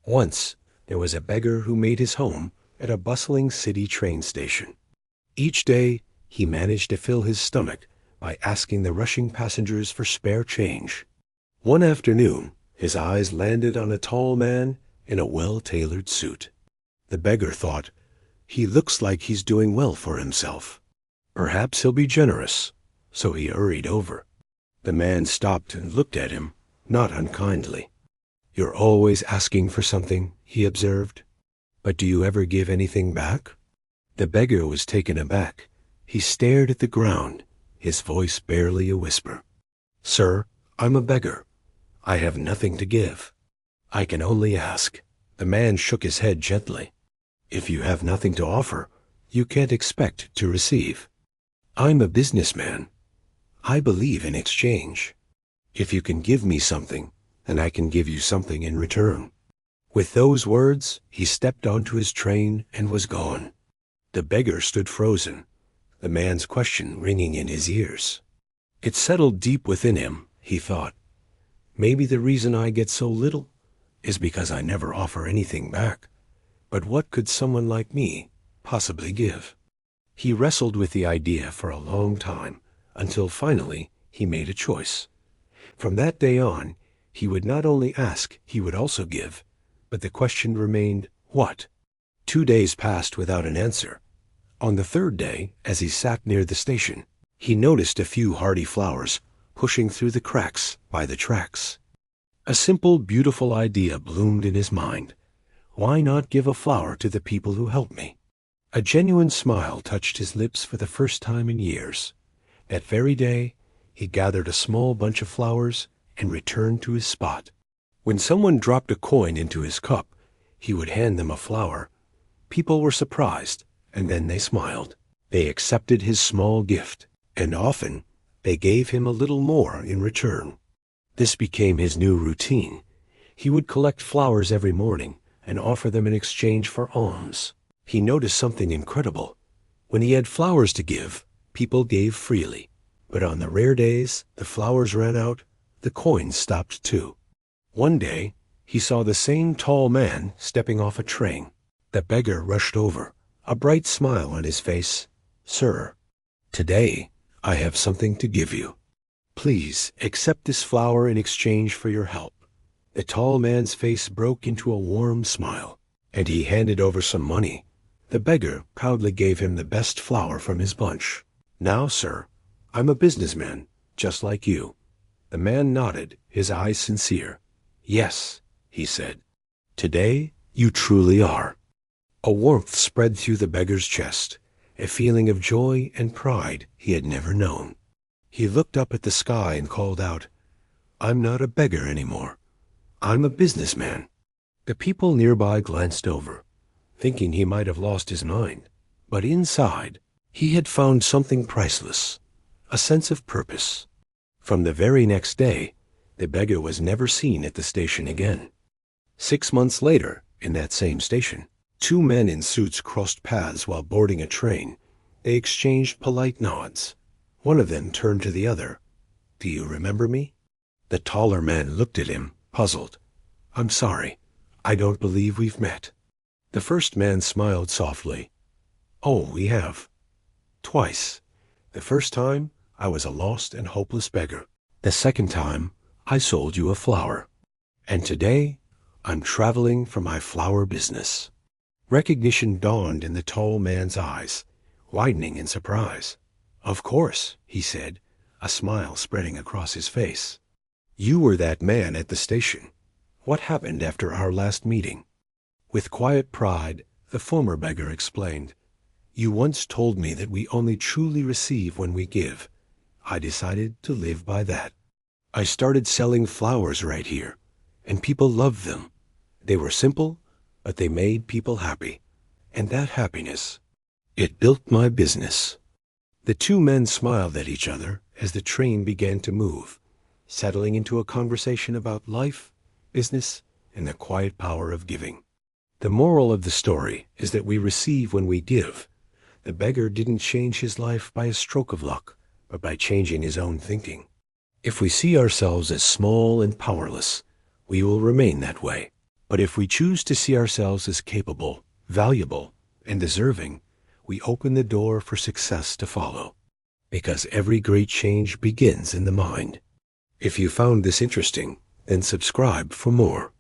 Once, there was a beggar who made his home at a bustling city train station. Each day, he managed to fill his stomach by asking the rushing passengers for spare change. One afternoon, his eyes landed on a tall man in a well-tailored suit. The beggar thought, "He looks like he's doing well for himself. Perhaps he'll be generous." So he hurried over. The man stopped and looked at him, not unkindly. "You're always asking for something," he observed. "But do you ever give anything back?" The beggar was taken aback. He stared at the ground, his voice barely a whisper. "Sir, I'm a beggar. I have nothing to give. I can only ask." The man shook his head gently. "If you have nothing to offer, you can't expect to receive. I'm a businessman. I believe in exchange. If you can give me something, then I can give you something in return." With those words, he stepped onto his train and was gone. The beggar stood frozen, the man's question ringing in his ears. It settled deep within him, he thought. Maybe the reason I get so little is because I never offer anything back. But what could someone like me possibly give? He wrestled with the idea for a long time, until finally he made a choice. From that day on, he would not only ask, he would also give. But the question remained, what? 2 days passed without an answer. On the third day, as he sat near the station, he noticed a few hardy flowers pushing through the cracks by the tracks. A simple, beautiful idea bloomed in his mind. Why not give a flower to the people who help me? A genuine smile touched his lips for the first time in years. That very day, he gathered a small bunch of flowers and returned to his spot. When someone dropped a coin into his cup, he would hand them a flower. People were surprised, and then they smiled. They accepted his small gift, and often they gave him a little more in return. This became his new routine. He would collect flowers every morning and offer them in exchange for alms. He noticed something incredible. When he had flowers to give, people gave freely. But on the rare days the flowers ran out, the coins stopped too. One day, he saw the same tall man stepping off a train. The beggar rushed over, a bright smile on his face. "Sir, today I have something to give you. Please accept this flower in exchange for your help." The tall man's face broke into a warm smile, and he handed over some money. The beggar proudly gave him the best flower from his bunch. "Now, sir, I'm a businessman, just like you." The man nodded, his eyes sincere. "Yes," he said, "today you truly are." A warmth spread through the beggar's chest, a feeling of joy and pride he had never known. He looked up at the sky and called out, "I'm not a beggar anymore. I'm a businessman." The people nearby glanced over, thinking he might have lost his mind. But inside, he had found something priceless, a sense of purpose. From the very next day, the beggar was never seen at the station again. 6 months later, in that same station, 2 men in suits crossed paths while boarding a train. They exchanged polite nods. One of them turned to the other. "Do you remember me?" The taller man looked at him, puzzled. "I'm sorry. I don't believe we've met." The first man smiled softly. "Oh, we have. Twice. The first time, I was a lost and hopeless beggar. The second time, I sold you a flower. And today, I'm traveling for my flower business." Recognition dawned in the tall man's eyes, widening in surprise. "Of course," he said, a smile spreading across his face. "You were that man at the station. What happened after our last meeting?" With quiet pride, the former beggar explained, "You once told me that we only truly receive when we give. I decided to live by that. I started selling flowers right here, and people loved them. They were simple, but they made people happy. And that happiness, it built my business." The 2 men smiled at each other as the train began to move, settling into a conversation about life, business, and the quiet power of giving. The moral of the story is that we receive when we give. The beggar didn't change his life by a stroke of luck, but by changing his own thinking. If we see ourselves as small and powerless, we will remain that way. But if we choose to see ourselves as capable, valuable, and deserving, we open the door for success to follow. Because every great change begins in the mind. If you found this interesting, then subscribe for more.